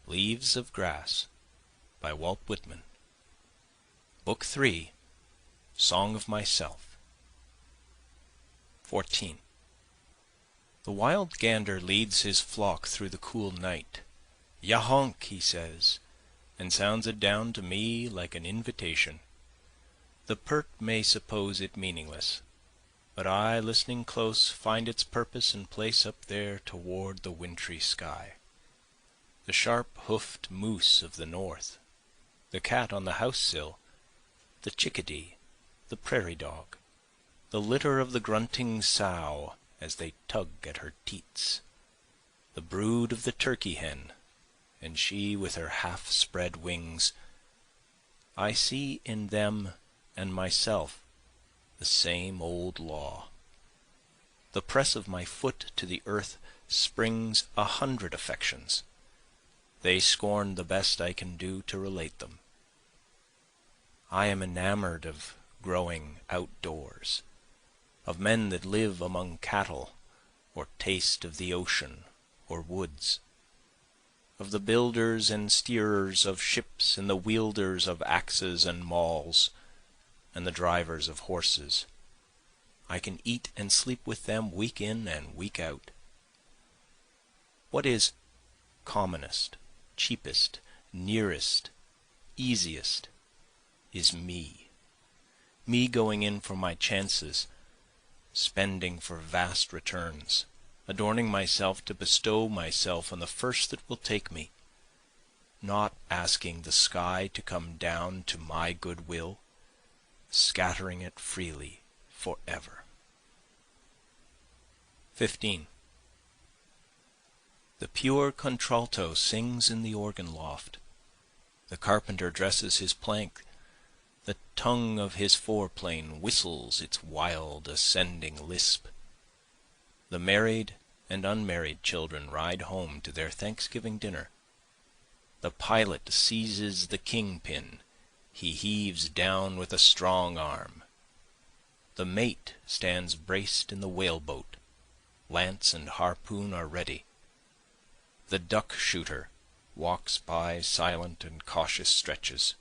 Leaves of Grass by Walt Whitman. Book 3, Song of Myself. 14. The wild gander leads his flock through the cool night. "Yahonk," he says, and sounds it down to me like an invitation. The pert may suppose it meaningless, but I, listening close, find its purpose and place up there toward the wintry sky. The sharp-hoofed moose of the north, the cat on the house-sill, the chickadee, the prairie dog, the litter of the grunting sow as they tug at her teats, the brood of the turkey hen, and she with her half-spread wings, I see in them and myself the same old law. The press of my foot to the earth springs 100 affections. They scorn the best I can do to relate them. I am enamored of growing outdoors, of men that live among cattle, or taste of the ocean or woods, of the builders and steerers of ships and the wielders of axes and mauls, and the drivers of horses. I can eat and sleep with them week in and week out. What is commonest, cheapest, nearest, easiest, is me. Me going in for my chances, spending for vast returns, adorning myself to bestow myself on the first that will take me, not asking the sky to come down to my good will, scattering it freely forever. 15. The pure contralto sings in the organ loft. The carpenter dresses his plank. The tongue of his foreplane whistles its wild ascending lisp. The married and unmarried children ride home to their Thanksgiving dinner. The pilot seizes the kingpin. He heaves down with a strong arm. The mate stands braced in the whaleboat. Lance and harpoon are ready. The duck shooter walks by silent and cautious stretches.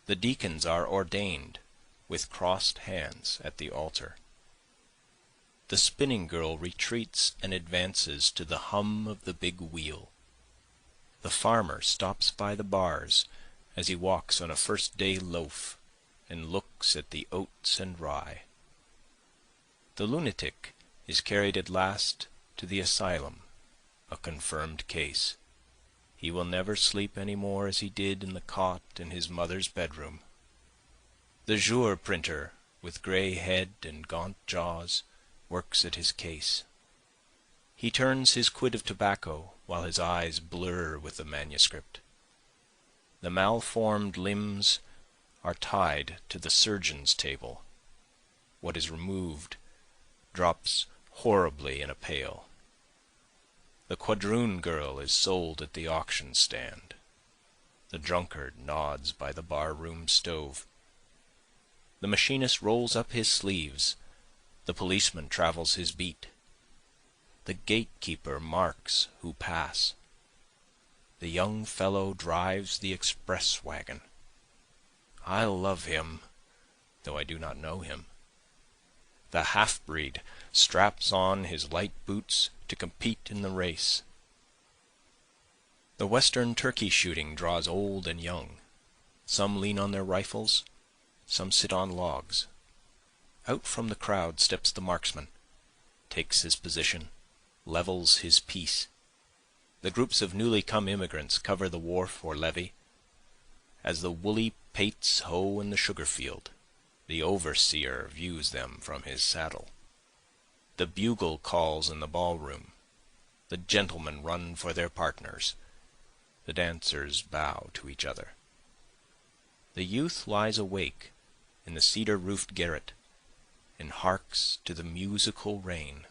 The deacons are ordained with crossed hands at the altar. The spinning girl retreats and advances to the hum of the big wheel. The farmer stops by the bars as he walks on a first-day loaf and looks at the oats and rye. The lunatic is carried at last to the asylum, a confirmed case. He will never sleep any more as he did in the cot in his mother's bedroom. The jour printer, with grey head and gaunt jaws, works at his case. He turns his quid of tobacco while his eyes blur with the manuscript. The malformed limbs are tied to the surgeon's table. What is removed drops horribly in a pail. The quadroon girl is sold at the auction stand. The drunkard nods by the bar-room stove. The machinist rolls up his sleeves. The policeman travels his beat. The gatekeeper marks who pass. The young fellow drives the express wagon. I love him, though I do not know him. The half-breed straps on his light boots to compete in the race. The western turkey shooting draws old and young. Some lean on their rifles, some sit on logs. Out from the crowd steps the marksman, takes his position, levels his piece. The groups of newly come immigrants cover the wharf or levee. As the woolly pates hoe in the sugar field, the overseer views them from his saddle. The bugle calls in the ballroom. The gentlemen run for their partners. The dancers bow to each other. The youth lies awake in the cedar-roofed garret and harks to the musical rain.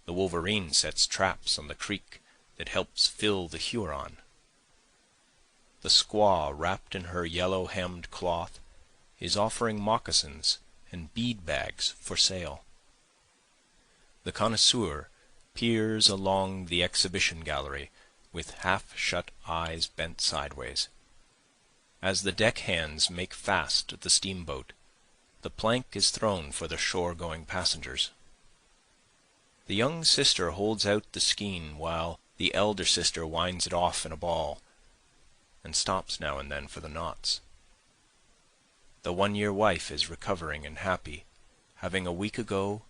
The wolverine sets traps on the creek that helps fill the Huron. The squaw, wrapped in her yellow-hemmed cloth, is offering moccasins and bead bags for sale. The connoisseur peers along the exhibition gallery with half-shut eyes bent sideways. As the deck-hands make fast the steamboat, the plank is thrown for the shore-going passengers. The young sister holds out the skein while the elder sister winds it off in a ball, and stops now and then for the knots. The 1-year wife is recovering and happy, having a week ago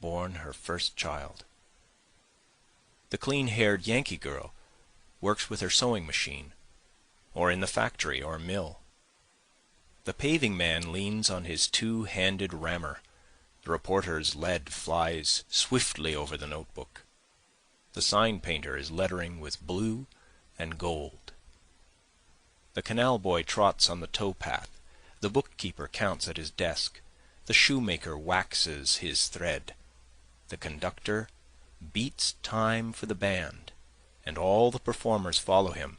borne her first child. The clean-haired Yankee girl works with her sewing machine, or in the factory or mill. The paving man leans on his 2-handed rammer. The reporter's lead flies swiftly over the notebook. The sign painter is lettering with blue and gold. The canal boy trots on the towpath. The bookkeeper counts at his desk. The shoemaker waxes his thread. The conductor beats time for the band, and all the performers follow him.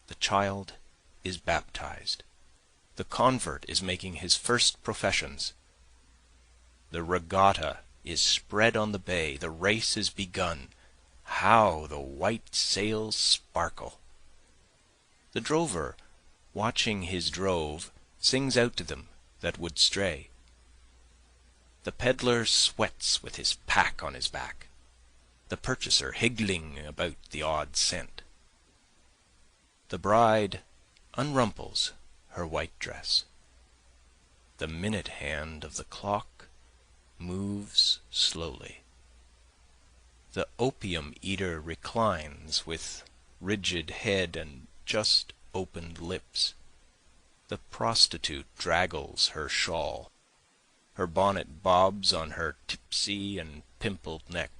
The child is baptized. The convert is making his first professions. The regatta is spread on the bay. The race is begun. How the white sails sparkle! The drover, watching his drove, sings out to them that would stray. The peddler sweats with his pack on his back, the purchaser higgling about the odd cent. The bride unrumples her white dress. The minute hand of the clock moves slowly. The opium eater reclines with rigid head and just opened lips. The prostitute draggles her shawl. Her bonnet bobs on her tipsy and pimpled neck.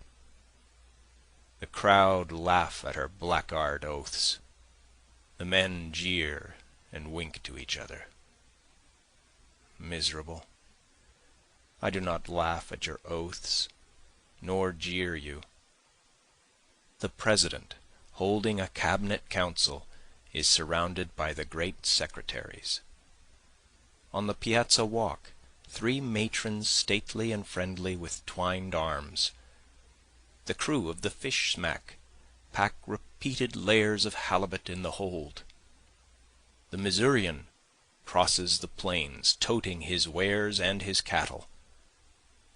The crowd laugh at her blackguard oaths. The men jeer and wink to each other. Miserable! I do not laugh at your oaths, nor jeer you. The president, holding a cabinet council, is surrounded by the great secretaries. On the piazza walk, 3 matrons stately and friendly with twined arms. The crew of the fish smack pack repeated layers of halibut in the hold. The Missourian crosses the plains, toting his wares and his cattle.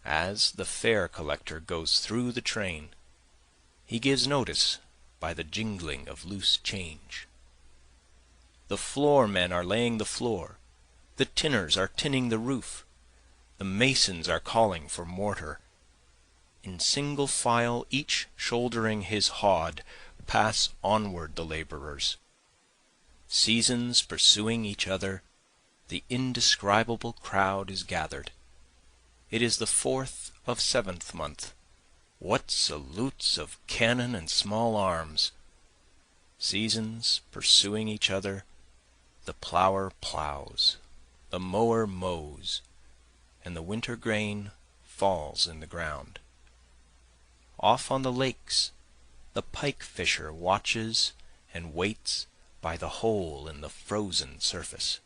As the fare collector goes through the train, he gives notice by the jingling of loose change. The floor men are laying the floor, the tinners are tinning the roof, the masons are calling for mortar. In single file, each shouldering his hod, pass onward the laborers. Seasons pursuing each other, the indescribable crowd is gathered. It is the 4th of 7th month. What salutes of cannon and small arms! Seasons pursuing each other, the plower plows, the mower mows, and the winter grain falls in the ground. Off on the lakes, the pike fisher watches and waits by the hole in the frozen surface.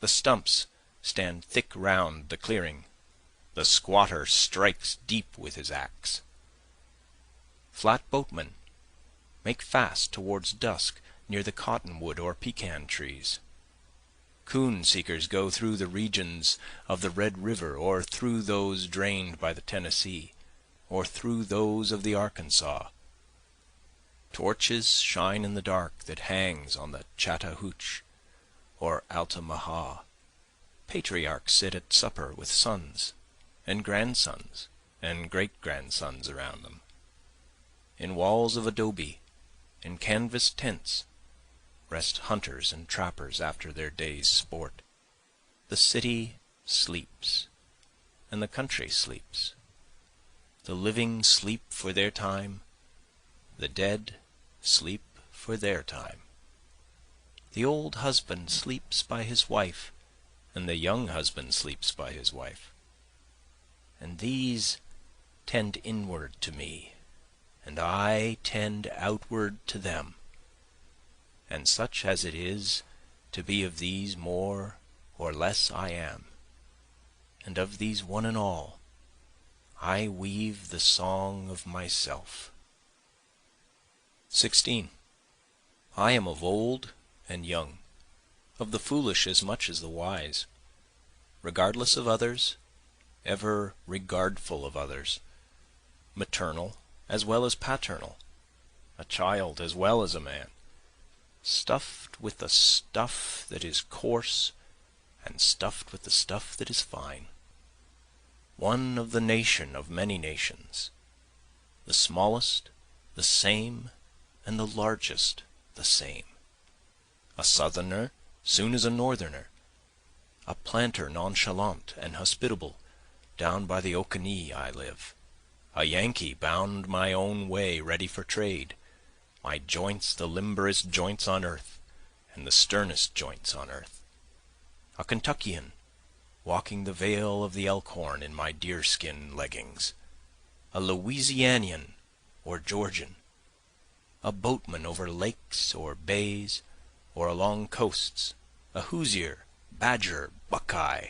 The stumps stand thick round the clearing. The squatter strikes deep with his axe. Flat boatmen make fast towards dusk near the cottonwood or pecan trees. Coon seekers go through the regions of the Red River, or through those drained by the Tennessee, or through those of the Arkansas. Torches shine in the dark that hangs on the Chattahoochee or Altamaha. Patriarchs sit at supper with sons and grandsons and great-grandsons around them. In walls of adobe, in canvas tents, rest hunters and trappers after their day's sport. The city sleeps, and the country sleeps. The living sleep for their time, the dead sleep for their time. The old husband sleeps by his wife, and the young husband sleeps by his wife. And these tend inward to me, and I tend outward to them. And such as it is to be of these more or less I am, and of these one and all I weave the song of myself. 16. I am of old and young, of the foolish as much as the wise, regardless of others, ever regardful of others, maternal as well as paternal, a child as well as a man, stuffed with the stuff that is coarse and stuffed with the stuff that is fine, one of the nation of many nations, the smallest the same and the largest the same, a southerner soon as a northerner, a planter nonchalant and hospitable, down by the Okanee I live, a Yankee bound my own way ready for trade, my joints the limberest joints on earth and the sternest joints on earth, a Kentuckian walking the vale of the Elkhorn in my deerskin leggings, a Louisianian or Georgian, a boatman over lakes or bays or along coasts, a Hoosier, Badger, Buckeye,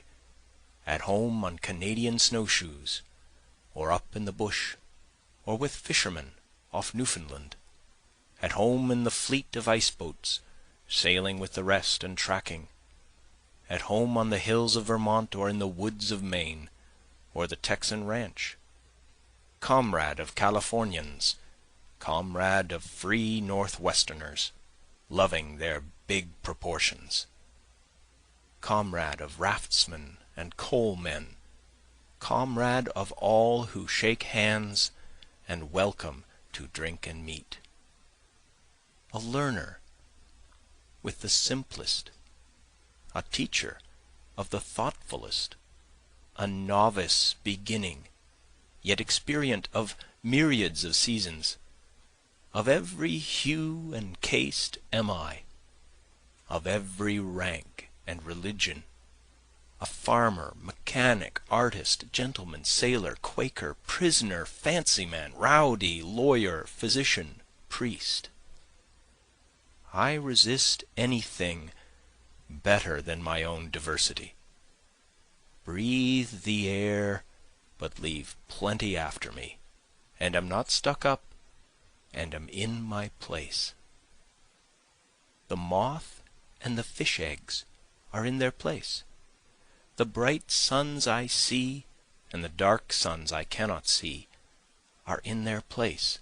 at home on Canadian snowshoes, or up in the bush, or with fishermen off Newfoundland, at home in the fleet of ice boats, sailing with the rest and tracking, at home on the hills of Vermont or in the woods of Maine, or the Texan ranch, comrade of Californians, comrade of free Northwesterners, loving their big proportions, comrade of raftsmen and coalmen, comrade of all who shake hands and welcome to drink and meat, a learner with the simplest, a teacher of the thoughtfulest, a novice beginning, yet experient of myriads of seasons, of every hue and caste am I, of every rank and religion, a farmer, mechanic, artist, gentleman, sailor, Quaker, prisoner, fancy man, rowdy, lawyer, physician, priest. I resist anything better than my own diversity. Breathe the air, but leave plenty after me, and am not stuck up, and am in my place. The moth and the fish eggs are in their place. The bright suns I see and the dark suns I cannot see are in their place.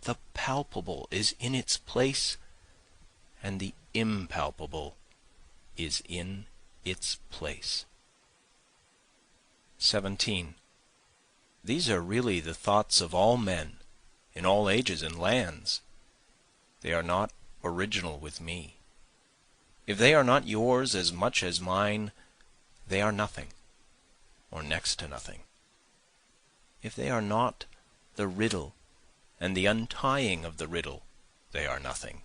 The palpable is in its place, and the impalpable is in its place. 17. These are really the thoughts of all men, in all ages and lands. They are not original with me. If they are not yours as much as mine, they are nothing, or next to nothing. If they are not the riddle and the untying of the riddle, they are nothing.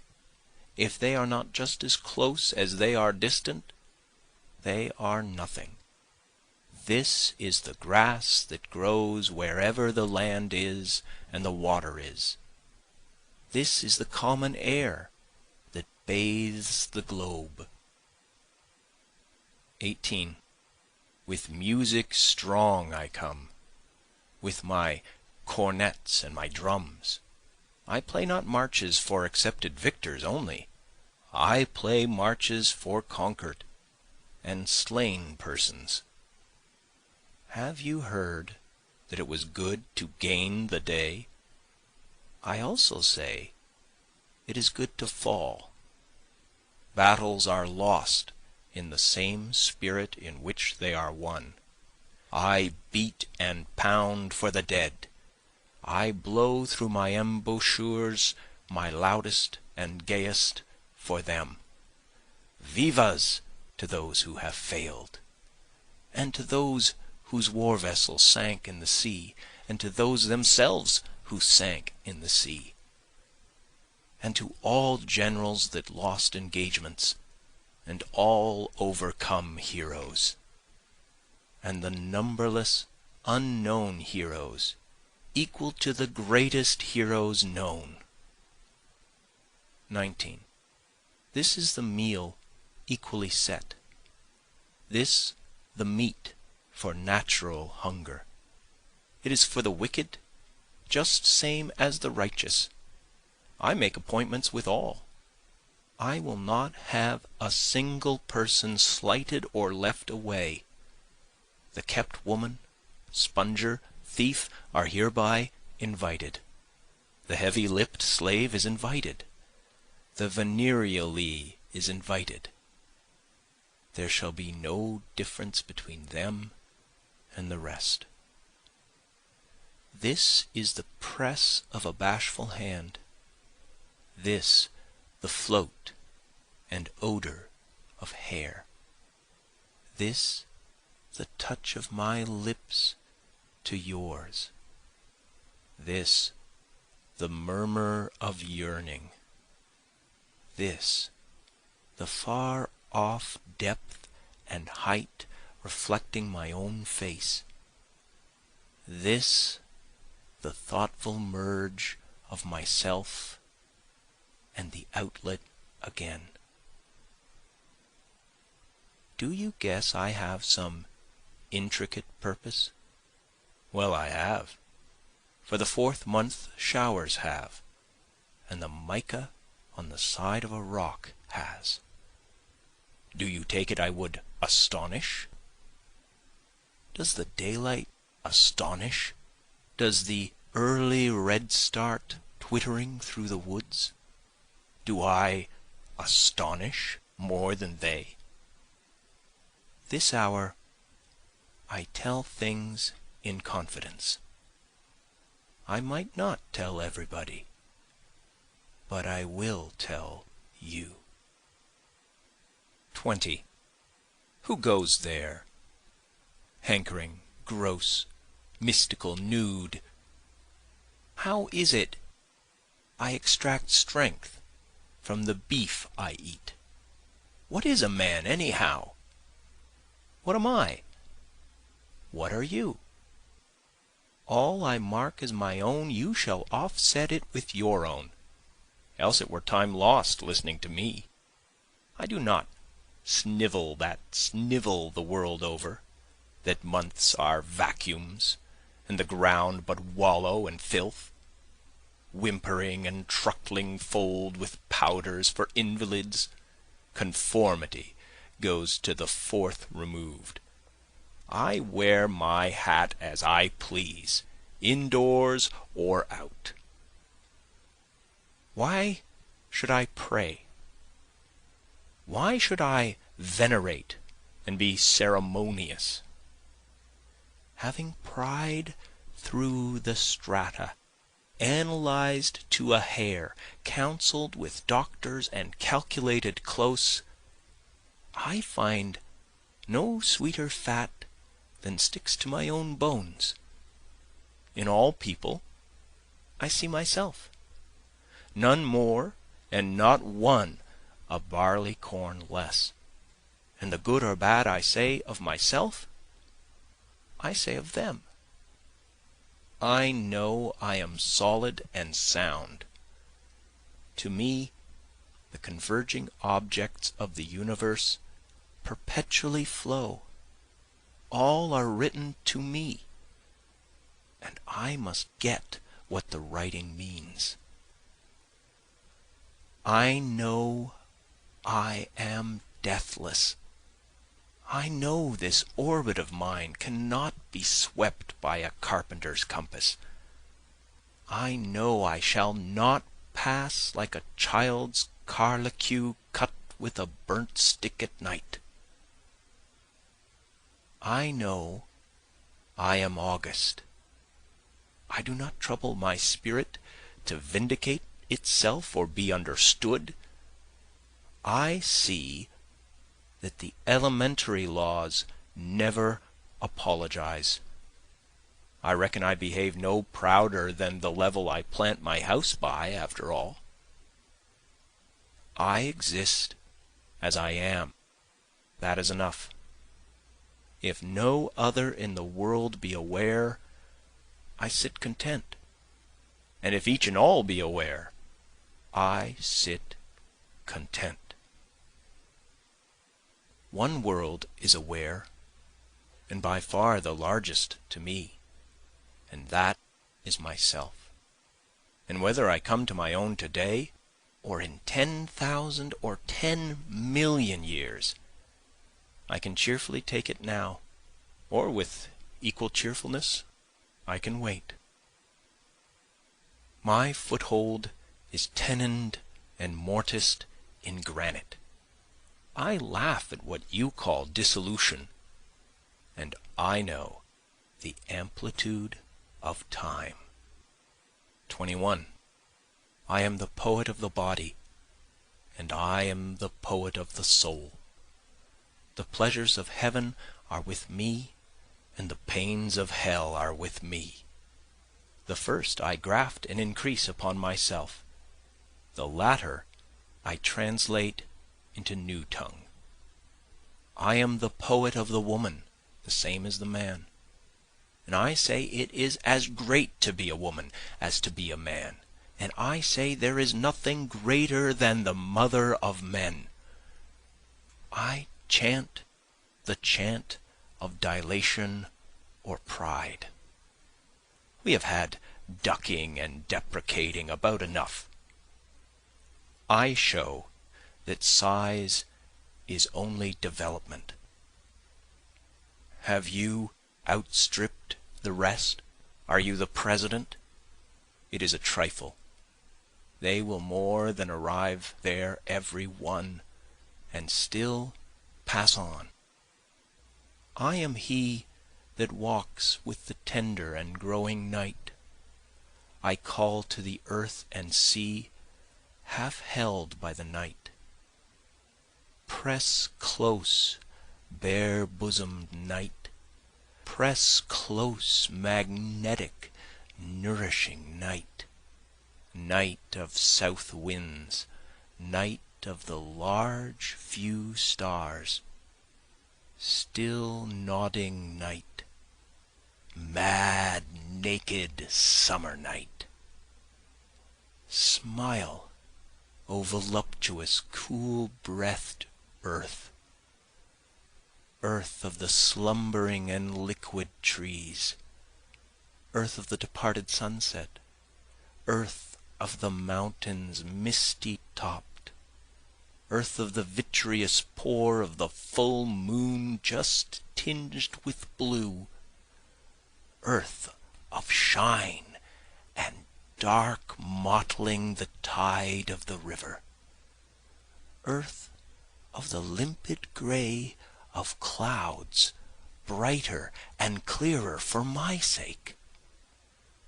If they are not just as close as they are distant, they are nothing. This is the grass that grows wherever the land is and the water is. This is the common air that bathes the globe. 18. With music strong I come, with my cornets and my drums. I play not marches for accepted victors only, I play marches for conquered and slain persons. Have you heard that it was good to gain the day? I also say it is good to fall. Battles are lost in the same spirit in which they are won. I beat and pound for the dead. I blow through my embouchures my loudest and gayest for them. Vivas to those who have failed, and to those whose war vessels sank in the sea, and to those themselves who sank in the sea, and to all generals that lost engagements, and all overcome heroes, and the numberless unknown heroes equal to the greatest heroes known. 19. This is the meal equally set, this the meat for natural hunger. It is for the wicked, just same as the righteous. I make appointments with all. I will not have a single person slighted or left away. The kept woman, sponger, thief are hereby invited. The heavy-lipped slave is invited. The venereally is invited. There shall be no difference between them and the rest. This is the press of a bashful hand. This the float and odor of hair. This the touch of my lips to yours. This the murmur of yearning. This the far off depth and height reflecting my own face. This the thoughtful merge of myself and the outlet again. Do you guess I have some intricate purpose? Well, I have, for the 4th month showers have, and the mica on the side of a rock has. Do you take it I would astonish? Does the daylight astonish? Does the early redstart twittering through the woods? Do I astonish more than they? This hour I tell things in confidence. I might not tell everybody, but I will tell you. 20. Who goes there? Hankering, gross, mystical, nude. How is it I extract strength from the beef I eat? What is a man anyhow? What am I? What are you? All I mark as my own you shall offset it with your own, else it were time lost listening to me. I do not snivel that snivel the world over, that months are vacuums, and the ground but wallow and filth. Whimpering and truckling fold with powders for invalids, conformity goes to the 4th removed. I wear my hat as I please, indoors or out. Why should I pray? Why should I venerate and be ceremonious? Having pried through the strata, analyzed to a hair, counseled with doctors and calculated close, I find no sweeter fat than sticks to my own bones. In all people I see myself, none more and not one a barley corn less, and the good or bad I say of myself, I say of them. I know I am solid and sound. To me, the converging objects of the universe perpetually flow. All are written to me, and I must get what the writing means. I know I am deathless. I know this orbit of mine cannot be swept by a carpenter's compass. I know I shall not pass like a child's carlicue cut with a burnt stick at night. I know I am august. I do not trouble my spirit to vindicate itself or be understood. I see that the elementary laws never apologize. I reckon I behave no prouder than the level I plant my house by, after all. I exist as I am. That is enough. If no other in the world be aware, I sit content. And if each and all be aware, I sit content. One world is aware, and by far the largest to me, and that is myself. And whether I come to my own today, or in 10,000 or 10,000,000 years, I can cheerfully take it now, or with equal cheerfulness I can wait. My foothold is tenoned and mortised in granite. I laugh at what you call dissolution, and I know the amplitude of time. 21. I am the poet of the body, and I am the poet of the soul. The pleasures of heaven are with me, and the pains of hell are with me. The first I graft and increase upon myself, the latter I translate into new tongue. I am the poet of the woman, the same as the man, and I say it is as great to be a woman as to be a man, and I say there is nothing greater than the mother of men. I chant the chant of dilation or pride. We have had ducking and deprecating about enough. I show that size is only development. Have you outstripped the rest? Are you the president? It is a trifle. They will more than arrive there every one, and still pass on. I am he that walks with the tender and growing night. I call to the earth and sea, half held by the night. Press close, bare-bosomed night. Press close, magnetic, nourishing night. Night of south winds, night of the large few stars. Still nodding night, mad naked summer night. Smile, O voluptuous cool-breathed earth, earth of the slumbering and liquid trees, earth of the departed sunset, earth of the mountains misty topped, earth of the vitreous pour of the full moon just tinged with blue, earth of shine and dark mottling the tide of the river, earth of the limpid gray of clouds brighter and clearer for my sake,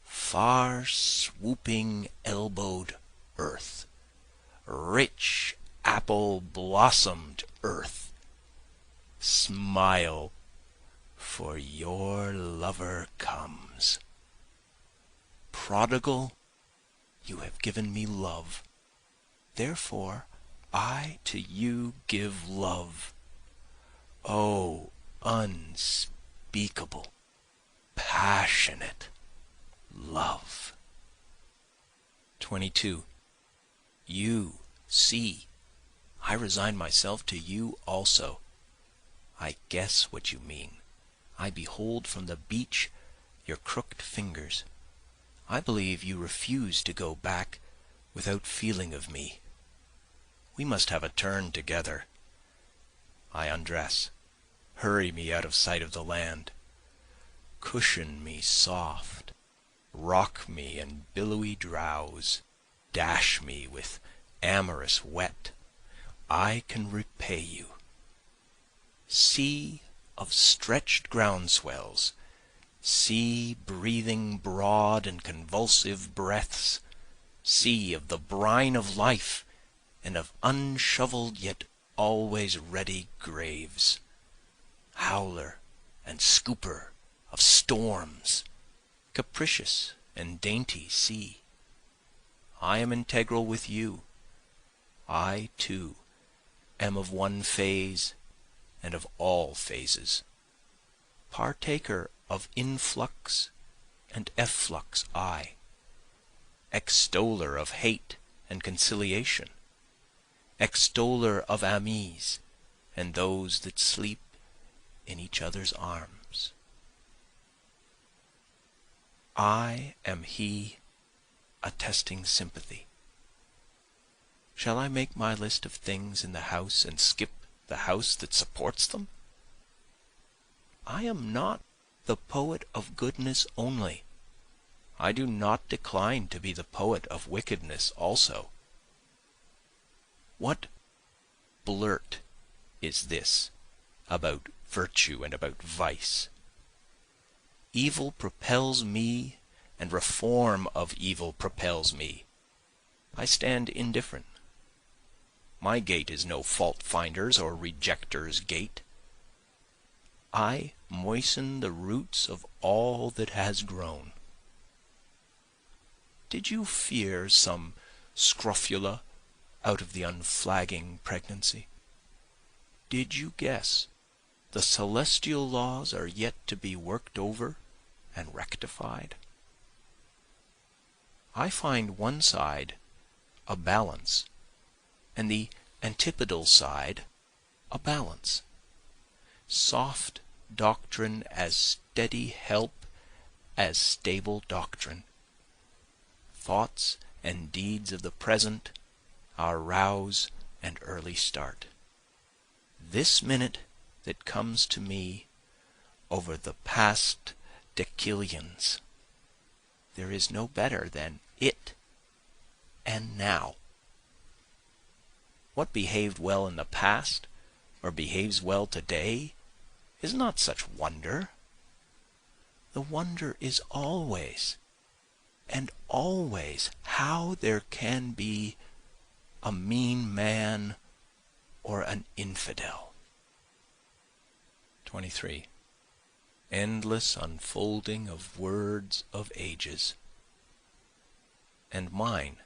far swooping elbowed earth, rich apple blossomed earth, smile, for your lover comes. Prodigal, you have given me love, therefore I to you give love. O unspeakable, passionate love. 22. You see, I resign myself to you also. I guess what you mean. I behold from the beach your crooked fingers. I believe you refuse to go back without feeling of me. We must have a turn together. I undress. Hurry me out of sight of the land. Cushion me soft. Rock me in billowy drowse. Dash me with amorous wet. I can repay you. Sea of stretched groundswells, sea breathing broad and convulsive breaths, sea of the brine of life and of unshovelled yet always ready graves, howler and scooper of storms, capricious and dainty sea. I am integral with you. I too am of one phase and of all phases, partaker of influx and efflux I, extoller of hate and conciliation, extoller of amis and those that sleep in each other's arms. I am he attesting sympathy. Shall I make my list of things in the house and skip the house that supports them? I am not the poet of goodness only. I do not decline to be the poet of wickedness also. What blurt is this about virtue and about vice? Evil propels me, and reform of evil propels me. I stand indifferent. My gait is no fault-finder's or rejecter's gait. I moisten the roots of all that has grown. Did you fear some scrofula out of the unflagging pregnancy? Did you guess the celestial laws are yet to be worked over and rectified? I find one side a balance, and the antipodal side a balance. Soft doctrine as steady help as stable doctrine. Thoughts and deeds of the present our rouse and early start. This minute that comes to me over the past decillions, there is no better than it and now. What behaved well in the past, or behaves well today, is not such wonder. The wonder is always, and always, how there can be a mean man or an infidel. 23. Endless unfolding of words of ages. And mine,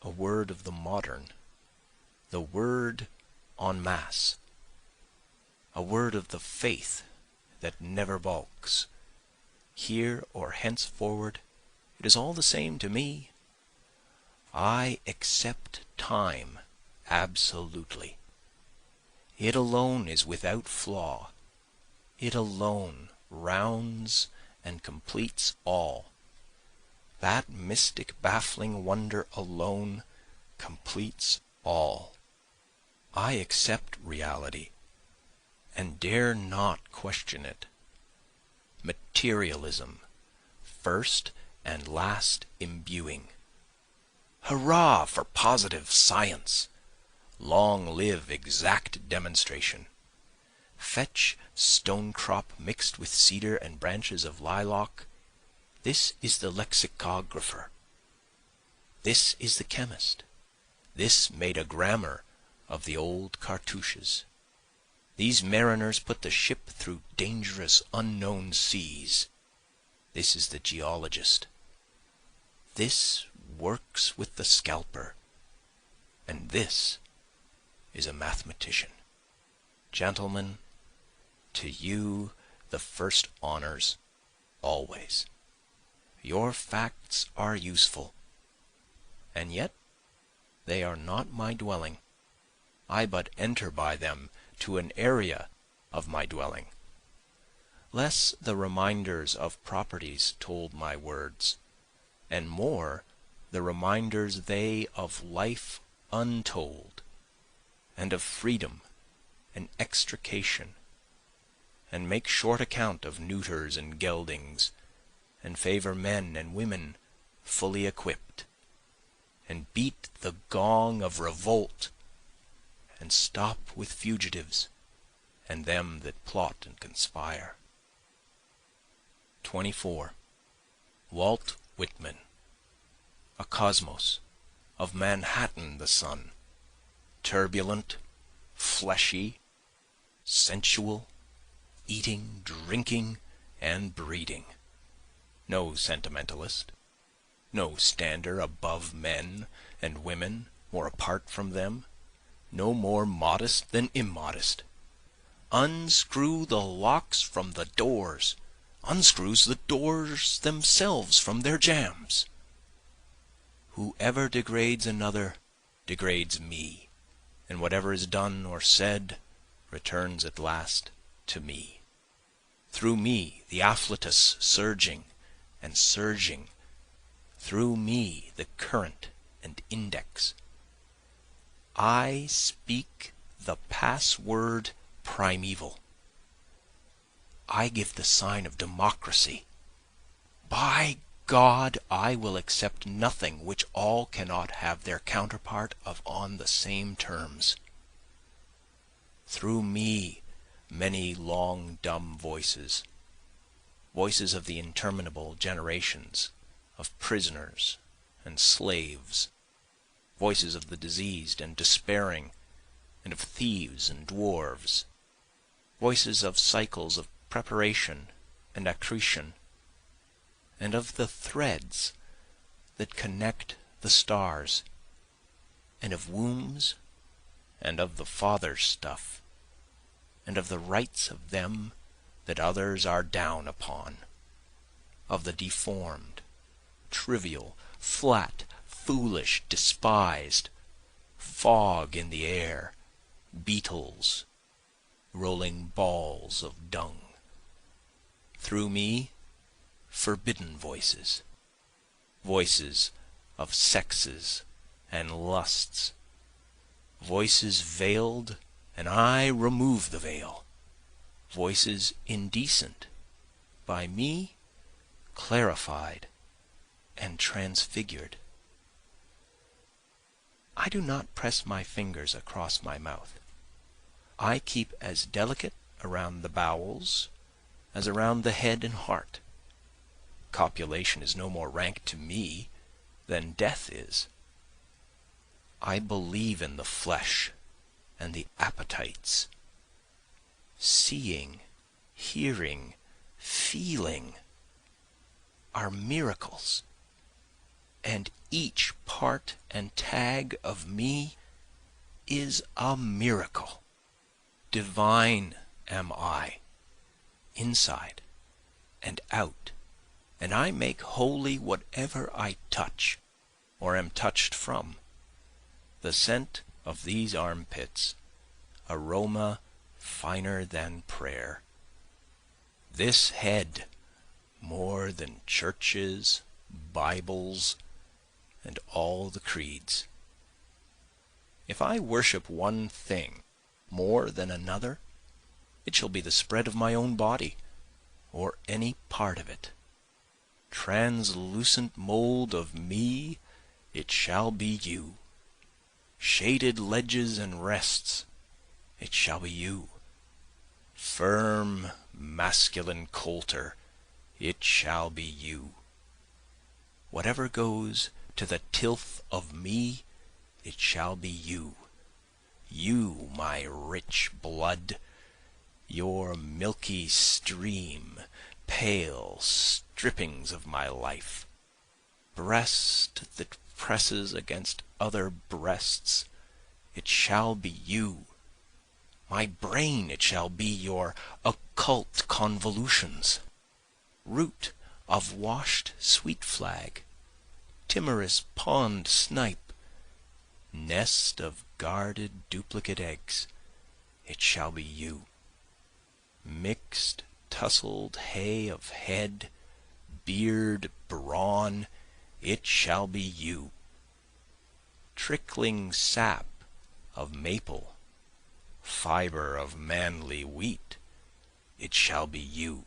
a word of the modern, the word en masse, a word of the faith that never balks. Here or henceforward, it is all the same to me. I accept time absolutely. It alone is without flaw. It alone rounds and completes all. That mystic baffling wonder alone completes all. I accept reality and dare not question it. Materialism, first and last imbuing. Hurrah for positive science! Long live exact demonstration! Fetch stonecrop mixed with cedar and branches of lilac. This is the lexicographer. This is the chemist. This made a grammar of the old cartouches. These mariners put the ship through dangerous unknown seas. This is the geologist. This works with the scalper. And this is a mathematician. Gentlemen, to you the first honors, always. Your facts are useful, and yet they are not my dwelling. I but enter by them to an area of my dwelling. Less the reminders of properties told my words, and more the reminders they of life untold, and of freedom and extrication, and make short account of neuters and geldings, and favor men and women fully equipped, and beat the gong of revolt, and stop with fugitives, and them that plot and conspire. 24. Walt Whitman. A cosmos, of Manhattan the sun, turbulent, fleshy, sensual, eating, drinking, and breeding. No sentimentalist, no stander above men and women or apart from them, no more modest than immodest. Unscrew the locks from the doors, unscrews the doors themselves from their jambs. Whoever degrades another degrades me, and whatever is done or said returns at last to me. Through me the afflatus surging and surging, through me the current and index. I speak the password primeval. I give the sign of democracy. By God, I will accept nothing which all cannot have their counterpart of on the same terms. Through me many long dumb voices, voices of the interminable generations, of prisoners and slaves, voices of the diseased and despairing, and of thieves and dwarves, voices of cycles of preparation and accretion, and of the threads that connect the stars, and of wombs, and of the father's stuff, and of the rights of them that others are down upon, of the deformed, trivial, flat, foolish, despised, fog in the air, beetles, rolling balls of dung. Through me, forbidden voices, voices of sexes and lusts, voices veiled and I remove the veil, voices indecent, by me clarified and transfigured. I do not press my fingers across my mouth. I keep as delicate around the bowels as around the head and heart. Copulation is no more rank to me than death is. I believe in the flesh and the appetites. Seeing, hearing, feeling are miracles, and each part and tag of me is a miracle. Divine am I, inside and out, and I make holy whatever I touch or am touched from. The scent of these armpits, aroma finer than prayer. This head, more than churches, Bibles, and all the creeds. If I worship one thing more than another, it shall be the spread of my own body, or any part of it. Translucent mold of me, it shall be you. Shaded ledges and rests, it shall be you. Firm masculine coulter, it shall be you. Whatever goes to the tilth of me, it shall be you. You, my rich blood, your milky stream, pale strippings of my life. Breast that presses against other breasts, it shall be you. My brain, it shall be your occult convolutions. Root of washed sweet flag, timorous pond snipe, nest of guarded duplicate eggs, it shall be you. Mixed tousled hay of head, beard, brawn, it shall be you. Trickling sap of maple, fiber of manly wheat, it shall be you.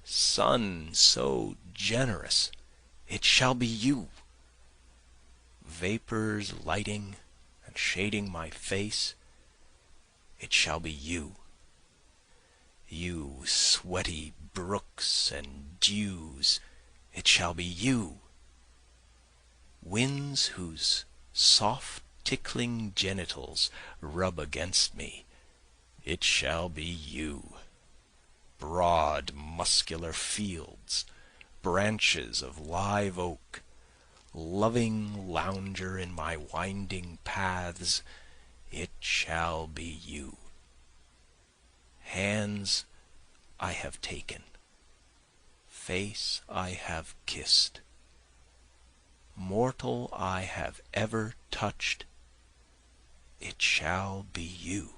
Sun so generous, it shall be you. Vapors lighting and shading my face, it shall be you. You sweaty brooks and dews, it shall be you. Winds whose soft tickling genitals rub against me, it shall be you. Broad muscular fields, branches of live oak, loving lounger in my winding paths, it shall be you. Hands I have taken, face I have kissed, mortal I have ever touched, it shall be you.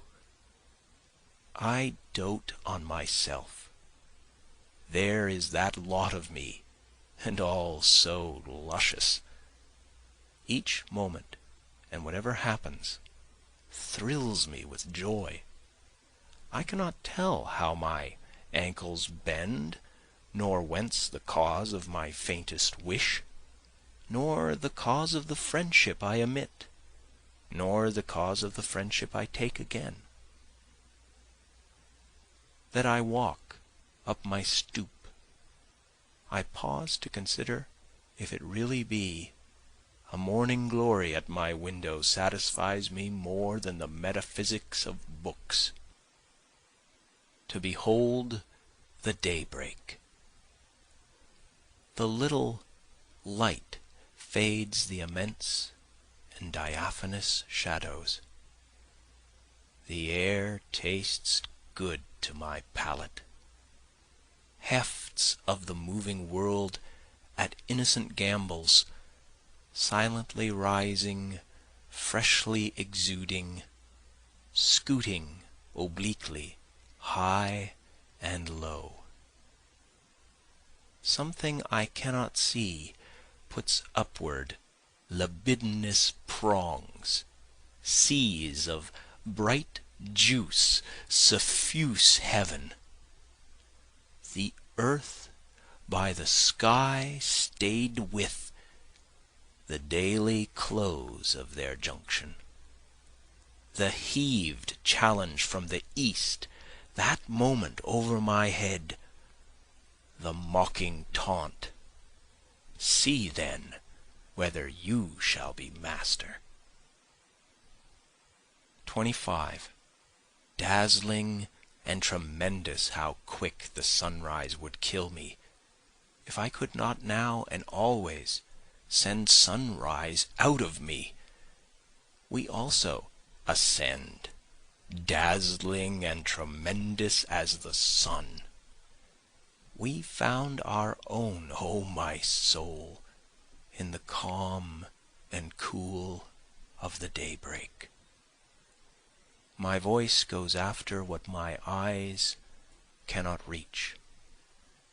I dote on myself. There is that lot of me and all so luscious. Each moment, and whatever happens, thrills me with joy. I cannot tell how my ankles bend, nor whence the cause of my faintest wish, nor the cause of the friendship I omit, nor the cause of the friendship I take again. That I walk up my stoop, I pause to consider if it really be a morning glory at my window satisfies me more than the metaphysics of books. To behold the daybreak. The little light fades the immense and diaphanous shadows. The air tastes good to my palate. Hefts of the moving world at innocent gambols, silently rising, freshly exuding, scooting obliquely, high and low. Something I cannot see puts upward libidinous prongs, seas of bright juice suffuse heaven. The earth by the sky stayed with the daily close of their junction. The heaved challenge from the east, that moment over my head, the mocking taunt. See then whether you shall be master. 25. Dazzling and tremendous how quick the sunrise would kill me, if I could not now and always send sunrise out of me. We also ascend, dazzling and tremendous as the sun. We found our own, O my soul, in the calm and cool of the daybreak. My voice goes after what my eyes cannot reach.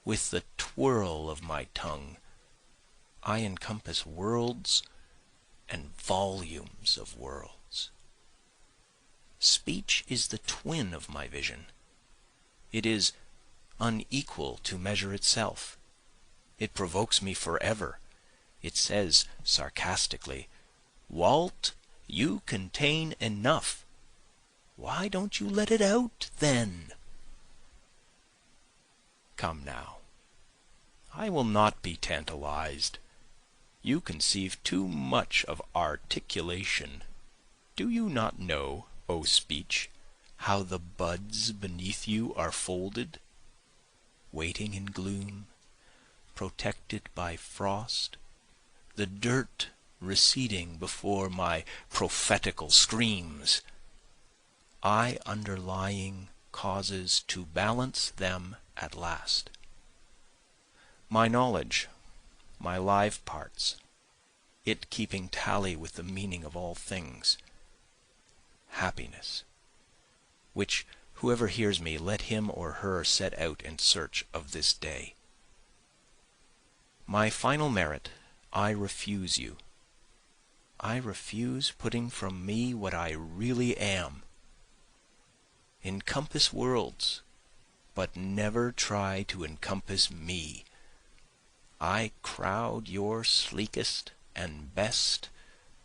With the twirl of my tongue I encompass worlds and volumes of worlds. Speech is the twin of my vision. It is unequal to measure itself. It provokes me forever. It says sarcastically, "Walt, you contain enough. Why don't you let it out then?" Come now, I will not be tantalized. You conceive too much of articulation. Do you not know, O speech, how the buds beneath you are folded, waiting in gloom, protected by frost, the dirt receding before my prophetical screams, I underlying causes to balance them at last. My knowledge, my live parts, it keeping tally with the meaning of all things. Happiness, which whoever hears me, let him or her set out in search of this day. My final merit, I refuse you. I refuse putting from me what I really am. Encompass worlds, but never try to encompass me. I crowd your sleekest and best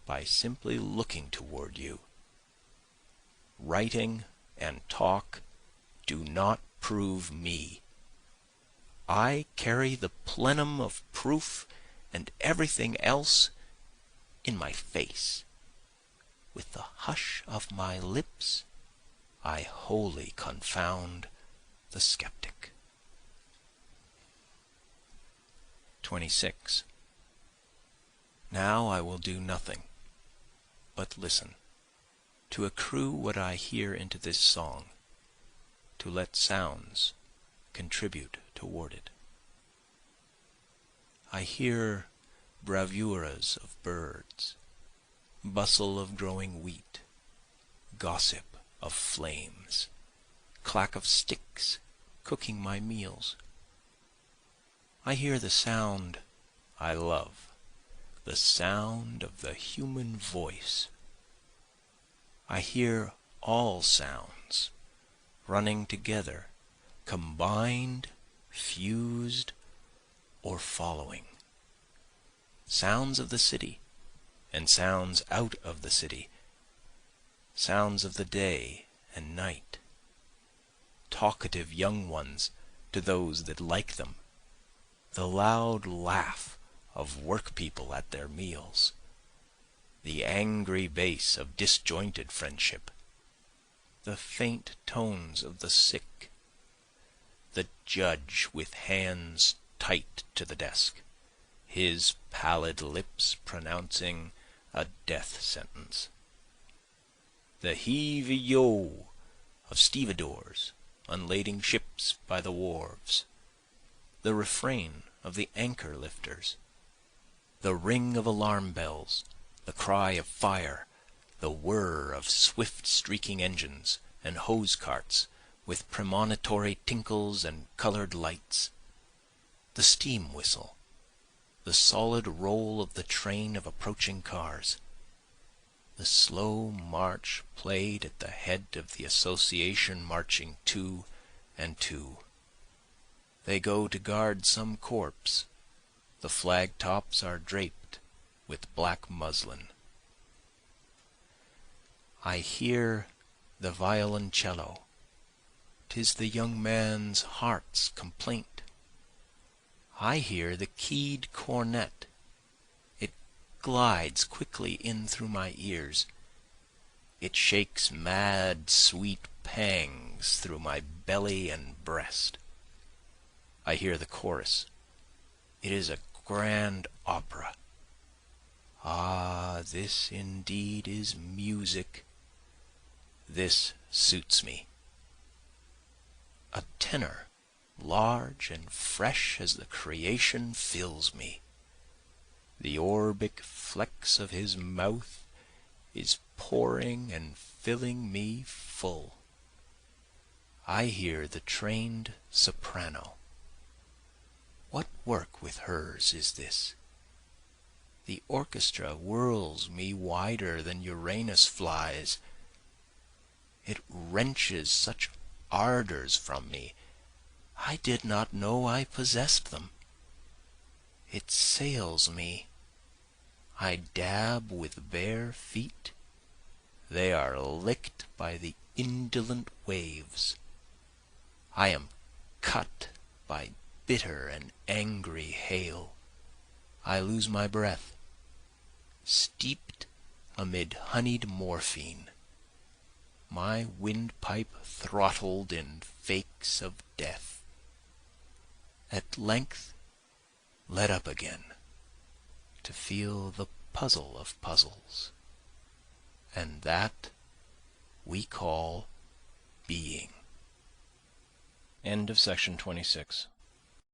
by simply looking toward you. Writing and talk do not prove me. I carry the plenum of proof and everything else in my face. With the hush of my lips I wholly confound the skeptic. 26. Now I will do nothing but listen, to accrue what I hear into this song, to let sounds contribute toward it. I hear bravuras of birds, bustle of growing wheat, gossip of flames, clack of sticks cooking my meals. I hear the sound I love the sound of the human voice. I hear all sounds running together, combined, fused, or following. Sounds of the city and sounds out of the city, sounds of the day and night, talkative young ones to those that like them, the loud laugh of workpeople at their meals, the angry bass of disjointed friendship, the faint tones of the sick, the judge with hands tight to the desk, his pallid lips pronouncing a death sentence, the heave-yo of stevedores unlading ships by the wharves, the refrain of the anchor lifters, the ring of alarm bells, the cry of fire, the whir of swift streaking engines and hose carts with premonitory tinkles and colored lights, the steam whistle, the solid roll of the train of approaching cars, the slow march played at the head of the association marching two and two. They go to guard some corpse, the flag tops are draped with black muslin. I hear the violoncello, 'tis the young man's heart's complaint. I hear the keyed cornet, it glides quickly in through my ears, it shakes mad sweet pangs through my belly and breast. I hear the chorus, it is a grand opera. Ah, this indeed is music, this suits me. A tenor, large and fresh as the creation, fills me. The orbic flex of his mouth is pouring and filling me full. I hear the trained soprano. What work with hers is this? The orchestra whirls me wider than Uranus flies. It wrenches such ardors from me, I did not know I possessed them. It sails me, I dab with bare feet, they are licked by the indolent waves. I am cut by bitter and angry hail, I lose my breath, steeped amid honeyed morphine, my windpipe throttled in fakes of death. At length let up again to feel the puzzle of puzzles, and that we call being. End of section 26.